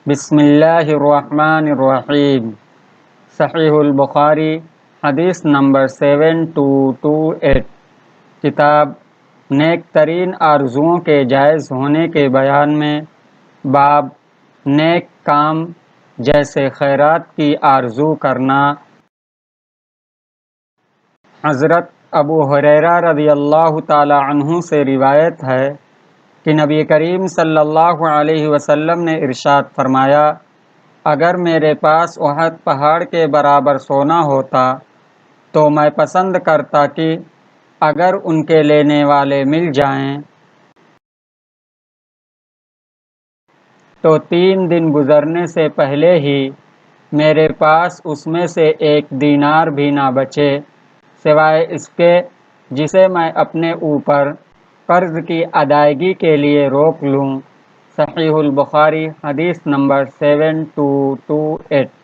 بسم اللہ الرحمن الرحیم۔ صحیح البخاری حدیث نمبر 7228۔ کتاب نیک ترین آرزوؤں کے جائز ہونے کے بیان میں باب نیک کام جیسے خیرات کی آرزو کرنا۔ حضرت ابو ہریرہ رضی اللہ تعالی عنہ سے روایت ہے کہ نبی کریم صلی اللہ علیہ وسلم نے ارشاد فرمایا، اگر میرے پاس احد پہاڑ کے برابر سونا ہوتا تو میں پسند کرتا کہ اگر ان کے لینے والے مل جائیں تو 3 دن گزرنے سے پہلے ہی میرے پاس اس میں سے 1 دینار بھی نہ بچے سوائے اس کے جسے میں اپنے اوپر قرض کی ادائیگی کے لیے روک لوں۔ صحیح البخاری حدیث نمبر 7228۔